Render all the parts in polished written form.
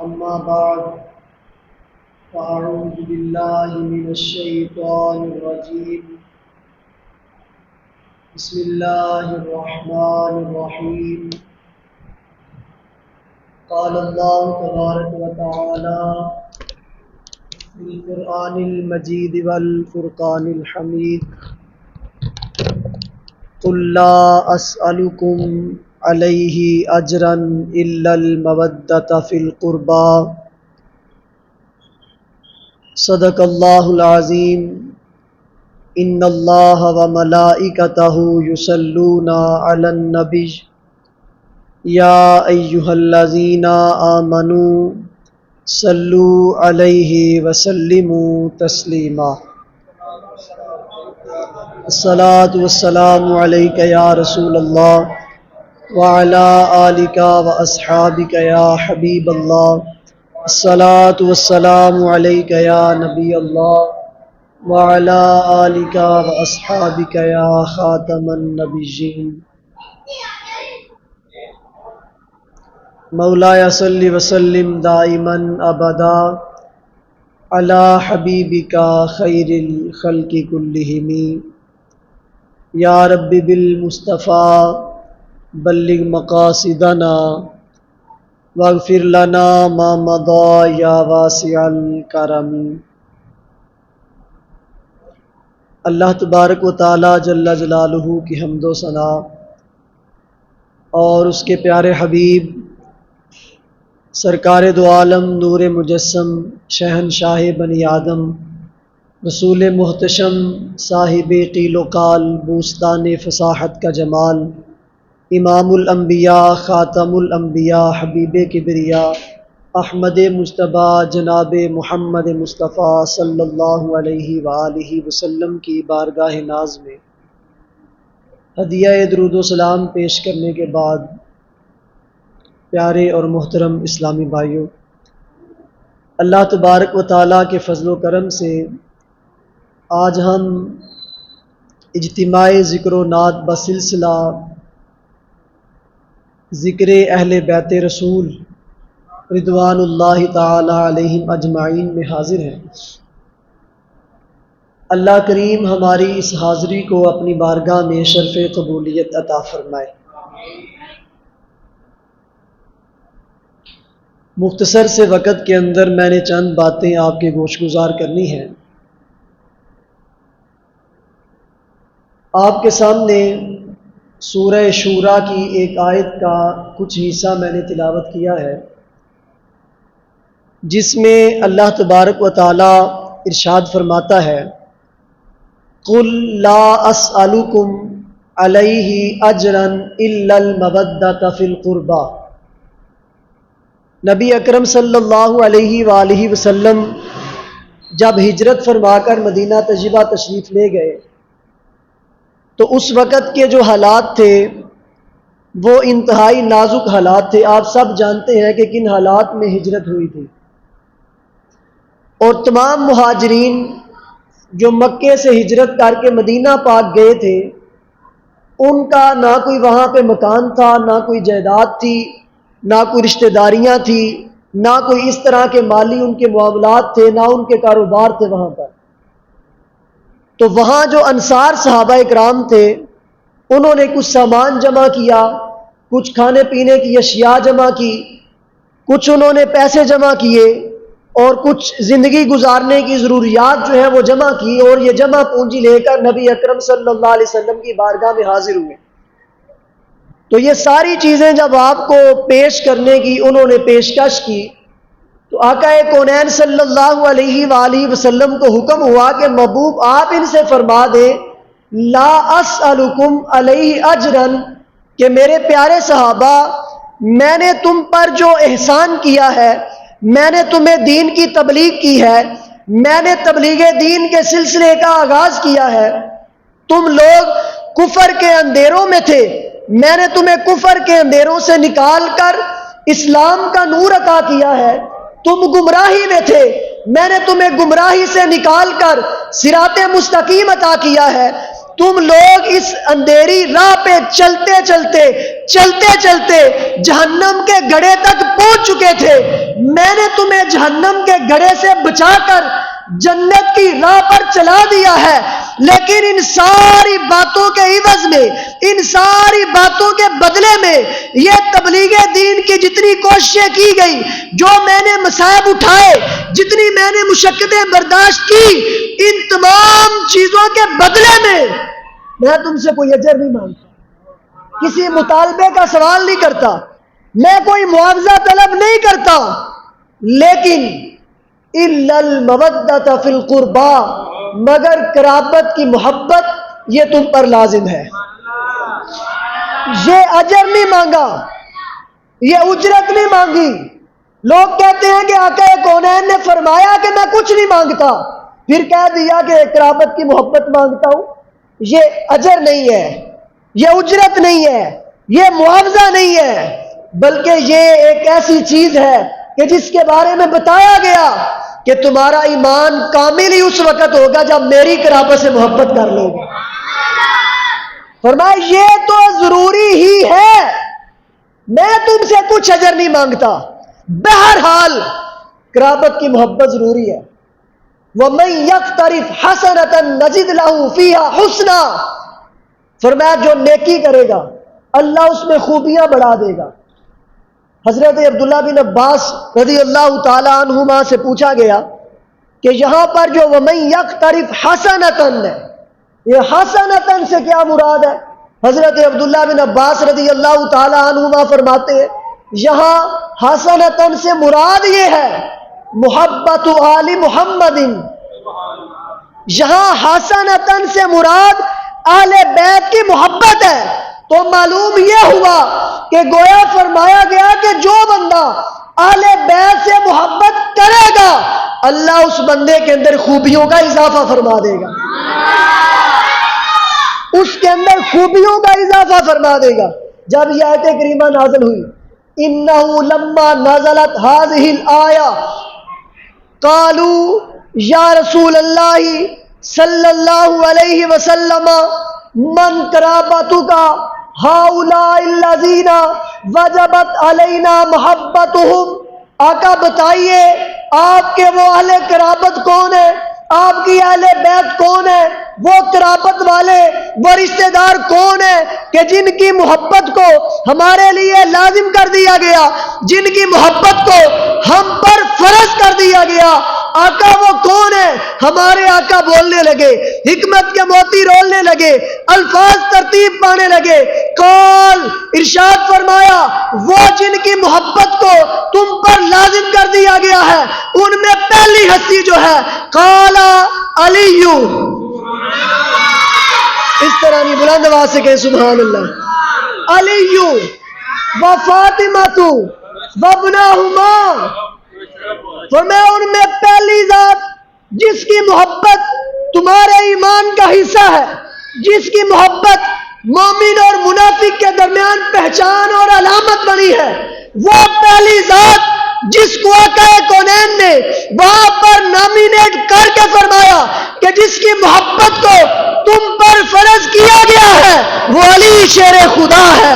أما بعد فأعوذ بالله من الشيطان الرجيم بسم الله الرحمن الرحيم قال الله تبارك وتعالى في القرآن المجيد والفرقان الحميد قل لا أسألكم عليه أجرا إلا المودة في القربى صدق الله العظيم إن الله وملائكته يصلون على النبي يا أيها الذين آمنوا صلوا عليه وسلموا تسليما الصلاة والسلام عليك يا رسول الله وعلى آلك وأصحابك يا حبيب الله الصلاة والسلام عليك يا نبي الله وعلى آلك وأصحابك يا خاتم النبيين مولاي صل وسلم دائما أبدا على حبيبك خير الخلق كلهم يا رب بالمصطفى بلغ مقاصدنا واغفر لنا ما مضى یا واسع الکرم۔ اللہ تبارک و تعالی جل جلالہ کی حمد و ثنا اور اس کے پیارے حبیب سرکار دو عالم نور مجسم شہنشاہ بنی آدم رسول محتشم صاحب قیل و قال بوستان فصاحت کا جمال امام الانبیاء خاتم الانبیاء حبیب کبریا احمد مجتبیٰ جناب محمد مصطفیٰ صلی اللہ علیہ وآلہ وسلم کی بارگاہ ناز میں ہدیہ درود و سلام پیش کرنے کے بعد پیارے اور محترم اسلامی بھائیوں، اللہ تبارک و تعالیٰ کے فضل و کرم سے آج ہم اجتماع ذکر و نعت بسلسلہ ذکر اہل بیت رسول رضوان اللہ تعالی علیہم اجمعین میں حاضر ہیں۔ اللہ کریم ہماری اس حاضری کو اپنی بارگاہ میں شرف قبولیت عطا فرمائے۔ مختصر سے وقت کے اندر میں نے چند باتیں آپ کے گوش گزار کرنی ہیں۔ آپ کے سامنے سورہ شورا کی ایک آیت کا کچھ حصہ میں نے تلاوت کیا ہے، جس میں اللہ تبارک و تعالی ارشاد فرماتا ہے قل لا اسألکم علیہ اجرا الا المودۃ فی القربى۔ نبی اکرم صلی اللہ علیہ وآلہ وسلم جب ہجرت فرما کر مدینہ طیبہ تشریف لے گئے تو اس وقت کے جو حالات تھے وہ انتہائی نازک حالات تھے۔ آپ سب جانتے ہیں کہ کن حالات میں ہجرت ہوئی تھی، اور تمام مہاجرین جو مکے سے ہجرت کر کے مدینہ پاک گئے تھے ان کا نہ کوئی وہاں پہ مکان تھا، نہ کوئی جائیداد تھی، نہ کوئی رشتہ داریاں تھی، نہ کوئی اس طرح کے مالی ان کے معاملات تھے، نہ ان کے کاروبار تھے وہاں پر۔ تو وہاں جو انصار صحابہ اکرام تھے انہوں نے کچھ سامان جمع کیا، کچھ کھانے پینے کی اشیاء جمع کی، کچھ انہوں نے پیسے جمع کیے، اور کچھ زندگی گزارنے کی ضروریات جو ہیں وہ جمع کی، اور یہ جمع پونجی لے کر نبی اکرم صلی اللہ علیہ وسلم کی بارگاہ میں حاضر ہوئے۔ تو یہ ساری چیزیں جب آپ کو پیش کرنے کی انہوں نے پیشکش کی تو آقا کونین صلی اللہ علیہ وآلہ وسلم کو حکم ہوا کہ محبوب آپ ان سے فرما دیں لا اسألکم علیہ اجرا، کہ میرے پیارے صحابہ میں نے تم پر جو احسان کیا ہے، میں نے تمہیں دین کی تبلیغ کی ہے، میں نے تبلیغ دین کے سلسلے کا آغاز کیا ہے، تم لوگ کفر کے اندھیروں میں تھے، میں نے تمہیں کفر کے اندھیروں سے نکال کر اسلام کا نور عطا کیا ہے، تم گمراہی میں تھے، میں نے تمہیں گمراہی سے نکال کر صراط مستقیم عطا کیا ہے، تم لوگ اس اندھیری راہ پہ چلتے چلتے جہنم کے گڑھے تک پہنچ چکے تھے، میں نے تمہیں جہنم کے گڑھے سے بچا کر جنت کی راہ پر چلا دیا ہے، لیکن ان ساری باتوں کے عوض میں، ان ساری باتوں کے بدلے میں یہ تبلیغ دین کی جتنی کوششیں کی گئی، جو میں نے مصائب اٹھائے، جتنی میں نے مشقتیں برداشت کی، ان تمام چیزوں کے بدلے میں تم سے کوئی اجر نہیں مانگتا، کسی مطالبے کا سوال نہیں کرتا، میں کوئی معاوضہ طلب نہیں کرتا، لیکن الا المودۃ فی القربى، مگر قرابت کی محبت یہ تم پر لازم ہے۔ یہ اجر نہیں مانگا، یہ اجرت نہیں مانگی۔ لوگ کہتے ہیں کہ آقا کونین نے فرمایا کہ میں کچھ نہیں مانگتا، پھر کہہ دیا کہ قرابت کی محبت مانگتا ہوں۔ یہ اجر نہیں ہے، یہ اجرت نہیں ہے، یہ معاوضہ نہیں ہے، بلکہ یہ ایک ایسی چیز ہے کہ جس کے بارے میں بتایا گیا کہ تمہارا ایمان کامل ہی اس وقت ہوگا جب میری قرابت سے محبت کر لو گے۔ فرمایا یہ تو ضروری ہی ہے، میں تم سے کچھ اجر نہیں مانگتا، بہرحال قرابت کی محبت ضروری ہے۔ وَمَن يَقْتَرِفْ حَسَنَةً نَزِدْ لَهُ فِيهَا حُسْنًا، فرمایا جو نیکی کرے گا اللہ اس میں خوبیاں بڑھا دے گا۔ حضرت عبداللہ بن عباس رضی اللہ تعالی عنہما سے پوچھا گیا کہ یہاں پر جو وَمَن يَقْتَرِفْ حَسَنَةً ہے، یہ حسنتن سے کیا مراد ہے؟ حضرت عبداللہ بن عباس رضی اللہ تعالی عنہما فرماتے ہیں یہاں حسنتن سے مراد یہ ہے محبت آل محمد، یہاں حسنتن سے مراد اہل بیت کی محبت ہے۔ تو معلوم یہ ہوا کہ گویا فرمایا گیا کہ جو بندہ اہل بیت سے محبت کرے گا اللہ اس بندے کے اندر خوبیوں کا اضافہ فرما دے گا، اس کے اندر خوبیوں کا اضافہ فرما دے گا۔ جب یہ آیت کریمہ نازل ہوئی انہو لما نازلت هذه الآیہ قالوا یا رسول اللہ صلی اللہ علیہ وسلم من قرابتک ہؤلاء الذین وجبت علینا محبتہم، آقا بتائیے آپ کے وہ اہل قرابت کون ہیں، آپ کی اہل بیت کون ہے، وہ قرابت والے وہ رشتہ دار کون ہیں کہ جن کی محبت کو ہمارے لیے لازم کر دیا گیا، جن کی محبت کو ہم پر فرض کر دیا گیا۔ آقا وہ کون ہے؟ ہمارے آقا بولنے لگے، حکمت کے موتی رولنے لگے، الفاظ ترتیب پانے لگے۔ قال ارشاد فرمایا وہ جن کی محبت کو تم پر لازم کر دیا گیا ہے ان میں پہلی ہستی جو ہے قال علی، اس طرح نہیں بلند آواز سے کہیں سبحان اللہ، علی و فاطمہ و ابنہما، فرمایا ان میں پہلی ذات جس کی محبت تمہارے ایمان کا حصہ ہے، جس کی محبت مومن اور منافق کے درمیان پہچان اور علامت بنی ہے، وہ پہلی ذات جس کو آقا کونین نے وہاں پر نامینیٹ کر کے فرمایا کہ جس کی محبت کو تم پر فرض کیا گیا ہے وہ علی شیر خدا ہے۔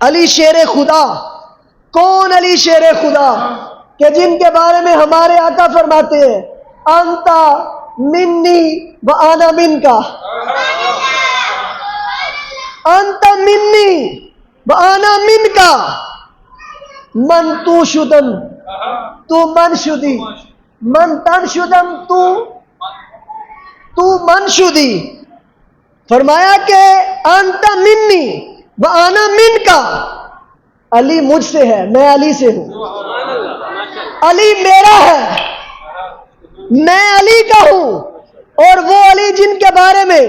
علی شیر خدا کون؟ علی شیر خدا کہ جن کے بارے میں ہمارے آقا فرماتے ہیں انتا منی و انا منکا، انت منی و انا منکا، من تو شدم تو من شدی، من تن شدم تو من شدی۔ فرمایا کہ انت منی و انا منکا، علی مجھ سے ہے میں علی سے ہوں، علی میرا ہے میں علی کا ہوں، اور وہ علی جن کے بارے میں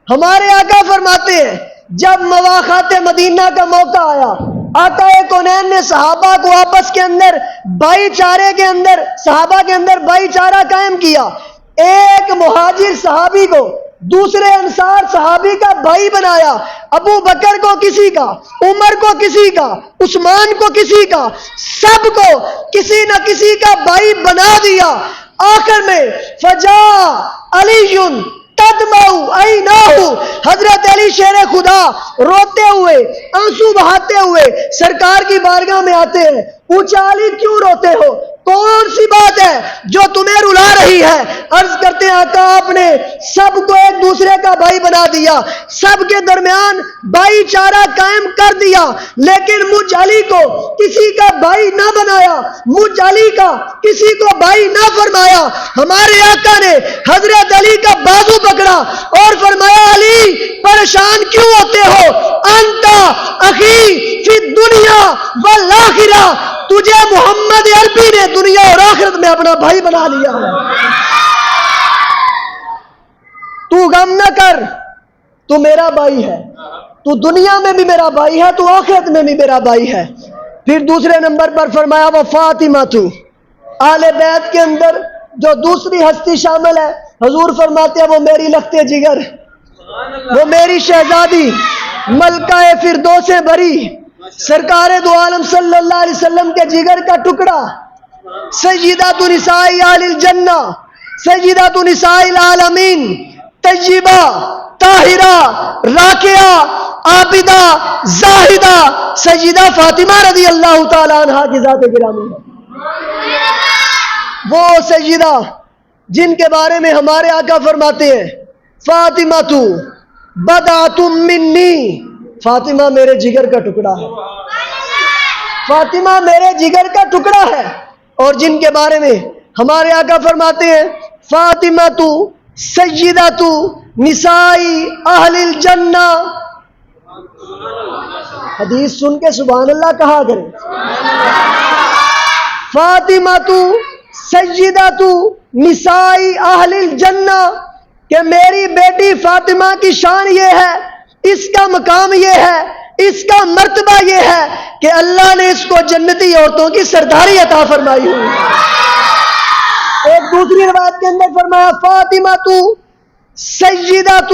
ہمارے آقا فرماتے ہیں جب مواخات مدینہ کا موقع آیا آقا کونین نے صحابہ کو آپس کے اندر بھائی چارے کے اندر صحابہ کے اندر بھائی چارہ قائم کیا، ایک مہاجر صحابی کو دوسرے انصار صحابی کا بھائی بنایا، ابو بکر کو کسی کا، عمر کو کسی کا، عثمان کو کسی کا، سب کو کسی نہ کسی کا بھائی بنا دیا۔ آخر میں فجا علی تدمع عیناہ، حضرت علی شیر خدا روتے ہوئے آنسو بہاتے ہوئے سرکار کی بارگاہ میں آتے ہیں. پوچھا علی کیوں روتے ہو؟ کون سی بات ہے جو تمہیں رلا رہی ہے؟ عرض کرتے ہیں آقا آپ نے سب کو ایک دوسرے کا بھائی بنا دیا، سب کے درمیان بھائی چارہ قائم کر دیا، لیکن مجھ علی کو کسی کا بھائی نہ بنایا، مجھ علی کا کسی کو بھائی نہ فرمایا. ہمارے آقا نے حضرت علی کا بازو پکڑا اور فرمایا علی پریشان کیوں ہوتے ہو؟ انت اخی فی الدنیا والآخرہ، تجھے محمد عربی نے دنیا اور آخرت میں اپنا بھائی بنا لیا ہے. تو غم نہ کر، تو میرا بھائی ہے، تو دنیا میں بھی میرا بھائی ہے، تو آخرت میں بھی میرا بھائی ہے. پھر دوسرے نمبر پر فرمایا وہ فاطمہ تو، آل بیت کے اندر جو دوسری ہستی شامل ہے، حضور فرماتے ہیں وہ میری لخت جگر، وہ میری شہزادی ملکہ فردوس بری، سرکار دو عالم صلی اللہ علیہ وسلم کے جگر کا ٹکڑا، سیدۃ نساء اہل الجنہ، سیدۃ نساء العالمین، طیبہ طاہرہ راکعہ عابدہ زاہدہ سیدہ فاطمہ رضی اللہ تعالی عنہا کی ذات گرامی ہے. وہ سیدہ جن کے بارے میں ہمارے آقا فرماتے ہیں فاطمہ تو بدعۃ منی، فاطمہ میرے جگر کا ٹکڑا ہے، فاطمہ میرے جگر کا ٹکڑا ہے. اور جن کے بارے میں ہمارے آقا فرماتے ہیں فاطمہ تو سیدۃ نساء اہل الجنہ. حدیث سن کے سبحان اللہ کہا کریں. فاطمہ تو سیدۃ نساء اہل الجنہ، کہ میری بیٹی فاطمہ کی شان یہ ہے، اس کا مقام یہ ہے، اس کا مرتبہ یہ ہے کہ اللہ نے اس کو جنتی عورتوں کی سرداری عطا فرمائی ہوئی. ایک دوسری روایت کے اندر فرمایا فاطمہ تو سیدۃ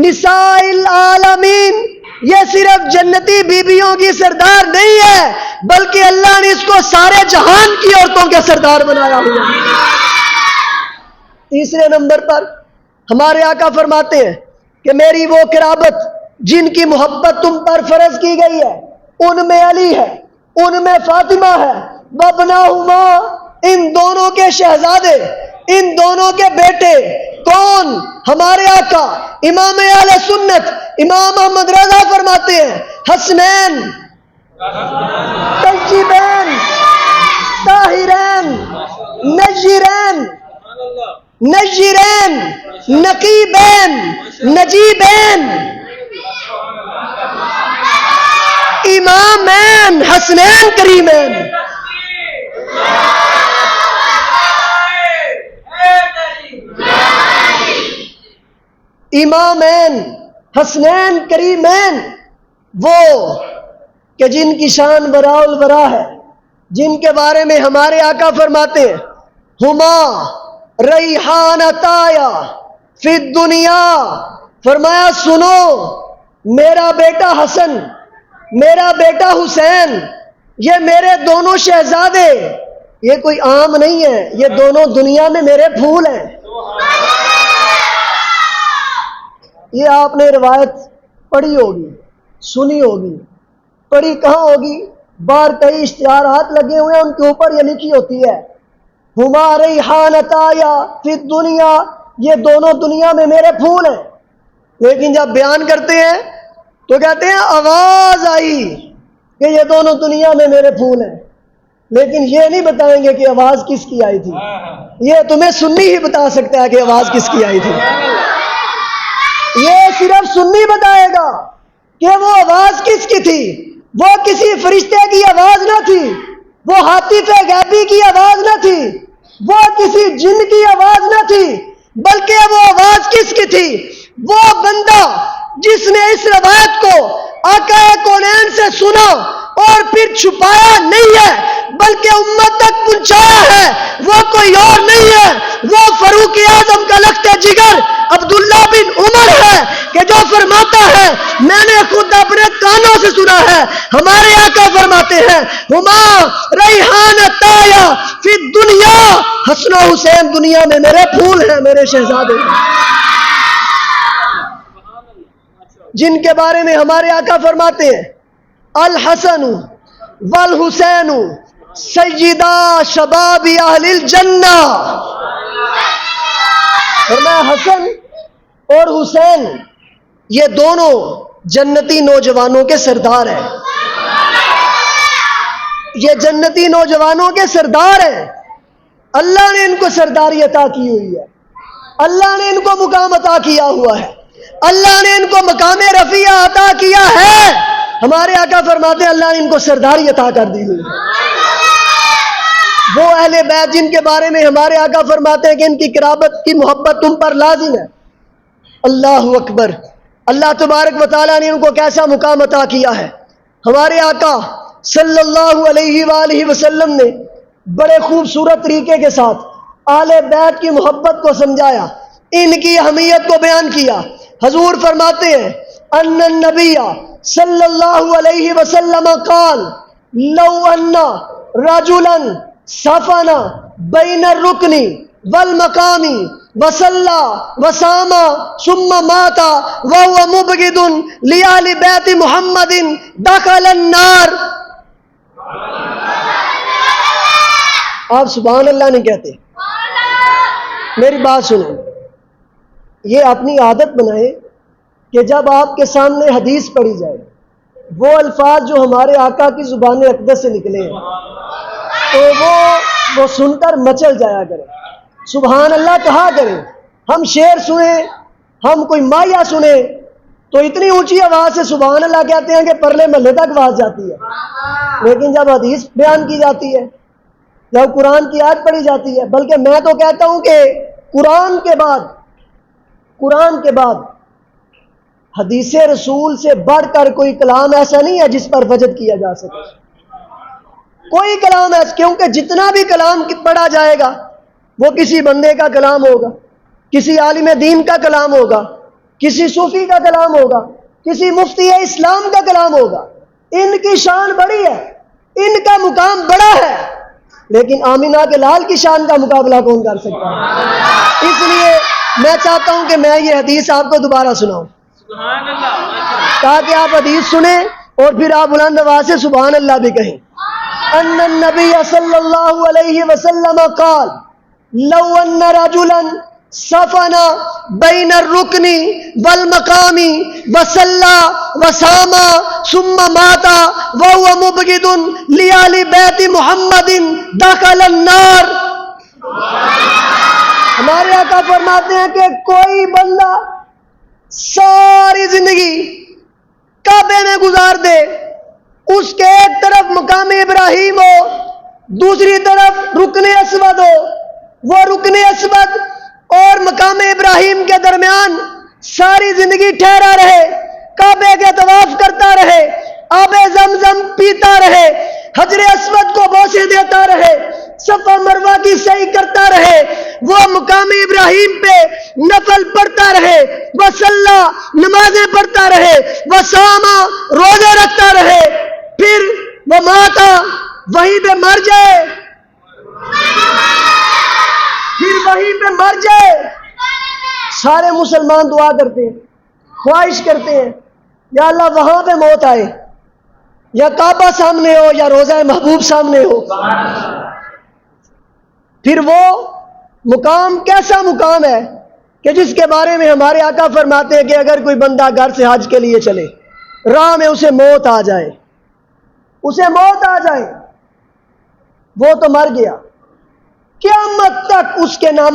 نساء العالمین، یہ صرف جنتی بیویوں کی سردار نہیں ہے بلکہ اللہ نے اس کو سارے جہان کی عورتوں کے سردار بنایا ہوا. تیسرے نمبر پر ہمارے آقا فرماتے ہیں کہ میری وہ قرابت جن کی محبت تم پر فرض کی گئی ہے، ان میں علی ہے، ان میں فاطمہ ہے، وابناہما، ان دونوں کے شہزادے، ان دونوں کے بیٹے. کون؟ ہمارے آقا امام اہل سنت امام احمد رضا فرماتے ہیں حسنین طیبین طاہرین نجیرین نجیرین نقیبین نجیبین، امامین حسنین کریمین. امامین حسنین کریمین، وہ کہ جن کی شان براء البراء ہے، جن کے بارے میں ہمارے آقا فرماتے ہیں ہما ریحانتایا فی الدنیا، فرمایا سنو میرا بیٹا حسن، میرا بیٹا حسین، یہ میرے دونوں شہزادے، یہ کوئی عام نہیں ہے، یہ دونوں دنیا میں میرے پھول ہیں. یہ آپ نے روایت پڑھی ہوگی، سنی ہوگی، پڑھی کہاں ہوگی؟ باہر کئی اشتہارات لگے ہوئے ہیں، ان کے اوپر یہ لکھی ہوتی ہے ہما ریحانتایا فی الدنیا، یہ دونوں دنیا میں میرے پھول ہیں. لیکن جب بیان کرتے ہیں تو کہتے ہیں آواز آئی کہ یہ دونوں دنیا میں میرے پھول ہیں، لیکن یہ نہیں بتائیں گے کہ آواز کس کی آئی تھی. یہ تمہیں سنی ہی بتا سکتا ہے کہ آواز کس کی آئی تھی. یہ صرف سنی بتائے گا کہ وہ آواز کس کی تھی. وہ کسی فرشتے کی آواز نہ تھی، وہ ہاتف غیبی کی آواز نہ تھی، وہ کسی جن کی آواز نہ تھی، بلکہ وہ آواز کس کی تھی؟ وہ بندہ جس نے اس روایت کو آقا کونین سے سنا اور پھر چھپایا نہیں ہے بلکہ امت تک پہنچایا ہے، وہ کوئی اور نہیں ہے، وہ فاروق اعظم کا لخت جگر عبداللہ بن عمر ہے کہ جو فرماتا ہے میں نے خود اپنے کانوں سے سنا ہے. ہمارے آقا فرماتے ہیں ہما ریحانتایا فی الدنیا، حسن و حسین دنیا میں میرے پھول ہیں، میرے شہزادے ہیں. جن کے بارے میں ہمارے آقا فرماتے ہیں الحسن والحسین سیدہ شباب اہل الجنہ. فرمایا حسن اور حسین یہ دونوں جنتی نوجوانوں کے سردار ہیں. یہ جنتی نوجوانوں کے سردار ہیں. اللہ نے ان کو سرداری عطا کی ہوئی ہے. اللہ نے ان کو مقام عطا کیا ہوا ہے. اللہ نے ان کو مقام رفیع عطا کیا ہے. ہمارے آقا فرماتے ہیں اللہ نے ان کو سرداری عطا کر دی ہوئی ہے. وہ اہل بیت جن کے بارے میں ہمارے آقا فرماتے ہیں کہ ان کی قرابت کی محبت تم پر لازم ہے. اللہ اکبر. اللہ تبارک و تعالیٰ نے ان کو کیسا مقام عطا کیا ہے. ہمارے آقا صلی اللہ علیہ وآلہ وسلم نے بڑے خوبصورت طریقے کے ساتھ اہل بیت کی محبت کو سمجھایا, ان کی اہمیت کو بیان کیا. حضور فرماتے ہیں ان النبی صلی اللہ علیہ وسلم قال لو ان رجلا صفن بین الرکن والمقام وصلى وصام ثم مات وهو مبغض لآل بیت محمد دخل النار. آپ سبحان اللہ نہیں کہتے. میری بات سنیں, یہ اپنی عادت بنائیں کہ جب آپ کے سامنے حدیث پڑھی جائے وہ الفاظ جو ہمارے آقا کی زبان اقدس سے نکلے ہیں تو وہ سن کر مچل جایا کریں. سبحان اللہ کہا کریں. ہم شعر سنیں, ہم کوئی مایہ سنیں تو اتنی اونچی آواز سے سبحان اللہ کہتے ہیں کہ پرلے محلے تک آواز جاتی ہے. لیکن جب حدیث بیان کی جاتی ہے, جب قرآن کی آیت پڑھی جاتی ہے, بلکہ میں تو کہتا ہوں کہ قرآن کے بعد حدیث رسول سے بڑھ کر کوئی کلام ایسا نہیں ہے جس پر وجد کیا جا سکے. کوئی کلام ایسا, کیونکہ جتنا بھی کلام پڑھا جائے گا وہ کسی بندے کا کلام ہوگا, کسی عالم دین کا کلام ہوگا, کسی صوفی کا کلام ہوگا, کسی مفتی اسلام کا کلام ہوگا. ان کی شان بڑی ہے, ان کا مقام بڑا ہے, لیکن آمینہ کے لال کی شان کا مقابلہ کون کر سکتا ہے؟ اس لیے میں چاہتا ہوں کہ میں یہ حدیث آپ کو دوبارہ سناؤں تاکہ آپ حدیث سنیں اور پھر آپ بلند آواز سے سبحان اللہ بھی کہیں. ان النبی صلی اللہ علیہ وسلم قال لو ان رجلا صفن بین الرکن والمقام وصلى وصام ثم مات وهو مبغض لآل بیت محمد دخل النار. ہمارے آقا فرماتے ہیں کہ کوئی بندہ ساری زندگی کعبے میں گزار دے, اس کے ایک طرف مقام ابراہیم ہو, دوسری طرف رکن اسود ہو, وہ رکن اسود اور مقام ابراہیم کے درمیان ساری زندگی ٹھہرا رہے, کعبے کے طواف کرتا رہے, آب زمزم پیتا رہے, حجر اسود کو بوسے دیتا رہے, صفا مروہ کی سعی کرتا رہے, وہ مقام ابراہیم پہ نفل پڑھتا رہے, وصلی نمازیں پڑھتا رہے, وصاما روزے رکھتا رہے, پھر وہ ماتا وہیں پہ مر جائے, پھر وہیں پہ مر جائے. سارے مسلمان دعا کرتے ہیں, خواہش کرتے ہیں یا اللہ وہاں پہ موت آئے, یا کعبہ سامنے ہو یا روضہ محبوب سامنے ہو. پھر وہ مقام کیسا مقام ہے کہ جس کے بارے میں ہمارے آقا فرماتے ہیں کہ اگر کوئی بندہ گھر سے حج کے لیے چلے, راہ میں اسے موت آ جائے, وہ تو مر گیا, قیامت تک اس کے نام